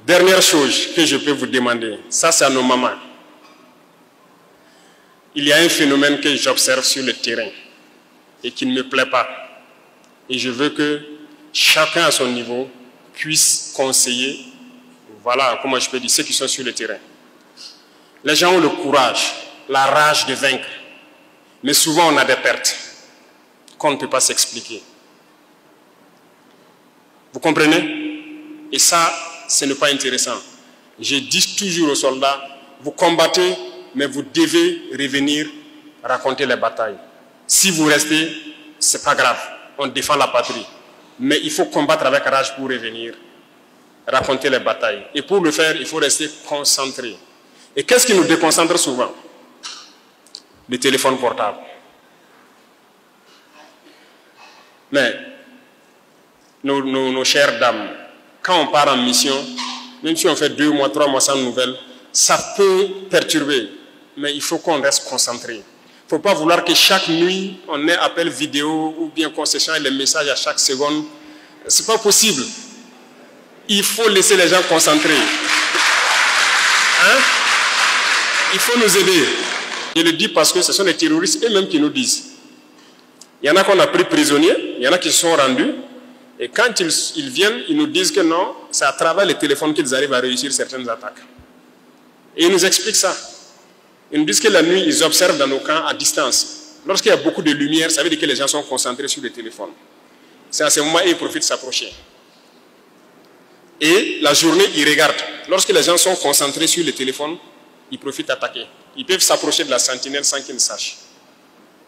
Dernière chose que je peux vous demander, ça c'est à nos mamans. Il y a un phénomène que j'observe sur le terrain et qui ne me plaît pas. Et je veux que chacun à son niveau puisse conseiller, voilà comment je peux dire, ceux qui sont sur le terrain. Les gens ont le courage, la rage de vaincre. Mais souvent on a des pertes qu'on ne peut pas s'expliquer. Vous comprenez? Et ça, ce n'est pas intéressant. Je dis toujours aux soldats, vous combattez, mais vous devez revenir raconter les batailles. Si vous restez, ce n'est pas grave, on défend la patrie. Mais il faut combattre avec rage pour revenir raconter les batailles. Et pour le faire, il faut rester concentré. Et qu'est-ce qui nous déconcentre souvent? Le téléphone portable. Mais nos chères dames, quand on part en mission, même si on fait 2 mois, 3 mois sans nouvelles, ça peut perturber. Mais il faut qu'on reste concentré. Il ne faut pas vouloir que chaque nuit, on ait appel vidéo ou bien qu'on s'échange les messages à chaque seconde. Ce n'est pas possible. Il faut laisser les gens concentrés. Hein? Il faut nous aider. Je le dis parce que ce sont les terroristes eux-mêmes qui nous disent. Il y en a qu'on a pris prisonniers, il y en a qui se sont rendus. Et quand ils viennent, ils nous disent que non, c'est à travers les téléphones qu'ils arrivent à réussir certaines attaques. Et ils nous expliquent ça. Ils nous disent que la nuit, ils observent dans nos camps à distance. Lorsqu'il y a beaucoup de lumière, ça veut dire que les gens sont concentrés sur les téléphones. C'est à ce moment où ils profitent de s'approcher. Et la journée, ils regardent. Lorsque les gens sont concentrés sur les téléphones, ils profitent d'attaquer. Ils peuvent s'approcher de la sentinelle sans qu'ils ne sachent.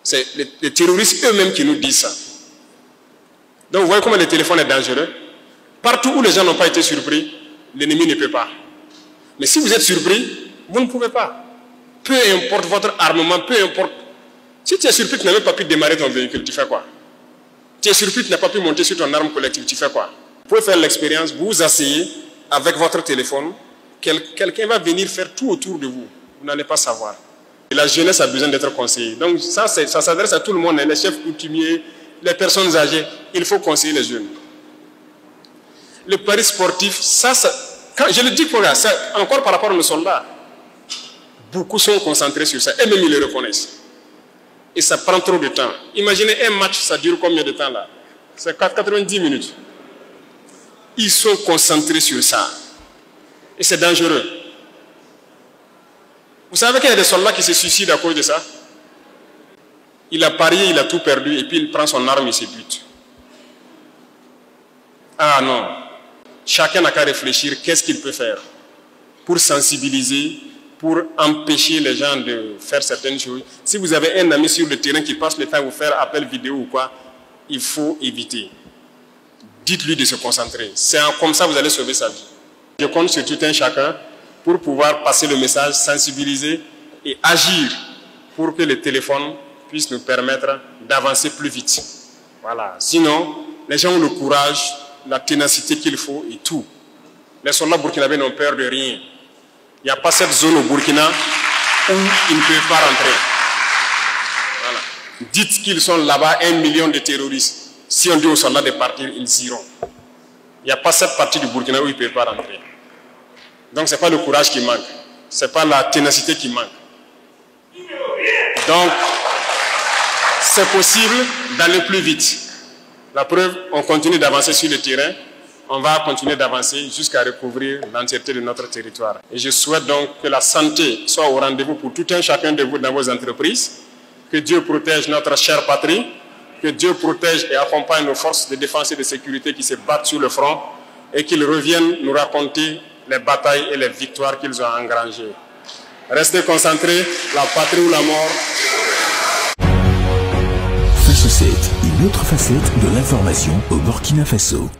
C'est les terroristes eux-mêmes qui nous disent ça. Donc vous voyez comment le téléphone est dangereux. Partout où les gens n'ont pas été surpris, l'ennemi ne peut pas. Mais si vous êtes surpris, vous ne pouvez pas. Peu importe votre armement, peu importe. Si tu es surpris, tu n'as même pas pu démarrer ton véhicule, tu fais quoi? Tu es surpris, tu n'as pas pu monter sur ton arme collective, tu fais quoi? Vous pouvez faire l'expérience, vous vous asseyez avec votre téléphone, quelqu'un va venir faire tout autour de vous. Vous n'allez pas savoir. Et la jeunesse a besoin d'être conseillée. Donc ça s'adresse à tout le monde, les chefs coutumiers, les personnes âgées. Il faut conseiller les jeunes. Le pari sportif, quand je le dis pour là, encore par rapport à nos soldats, beaucoup sont concentrés sur ça. Et même ils le reconnaissent. Et ça prend trop de temps. Imaginez un match, ça dure combien de temps là? C'est 90 minutes. Ils sont concentrés sur ça. Et c'est dangereux. Vous savez qu'il y a des soldats qui se suicident à cause de ça? Il a parié, il a tout perdu, et puis il prend son arme et se bute. Ah non. Chacun n'a qu'à réfléchir qu'est-ce qu'il peut faire pour sensibiliser, pour empêcher les gens de faire certaines choses. Si vous avez un ami sur le terrain qui passe le temps à vous faire appel vidéo ou quoi, il faut éviter. Dites-lui de se concentrer. C'est comme ça que vous allez sauver sa vie. Je compte sur tout un chacun pour pouvoir passer le message, sensibiliser et agir pour que le téléphone puisse nous permettre d'avancer plus vite. Voilà. Sinon, les gens ont le courage, la ténacité qu'il faut et tout. Les soldats burkinabés n'ont peur de rien. Il n'y a pas cette zone au Burkina où ils ne peuvent pas rentrer. Voilà. Dites qu'ils sont là-bas 1 million de terroristes. Si on dit aux soldats de partir, ils iront. Il n'y a pas cette partie du Burkina où ils ne peuvent pas rentrer. Donc ce n'est pas le courage qui manque. Ce n'est pas la ténacité qui manque. Donc, c'est possible d'aller plus vite. La preuve, on continue d'avancer sur le terrain. On va continuer d'avancer jusqu'à recouvrir l'entièreté de notre territoire. Et je souhaite donc que la santé soit au rendez-vous pour tout un chacun de vous dans vos entreprises. Que Dieu protège notre chère patrie. Que Dieu protège et accompagne nos forces de défense et de sécurité qui se battent sur le front. Et qu'ils reviennent nous raconter les batailles et les victoires qu'ils ont engrangées. Restez concentrés, la patrie ou la mort. Face 7, une autre facette de l'information au Burkina Faso.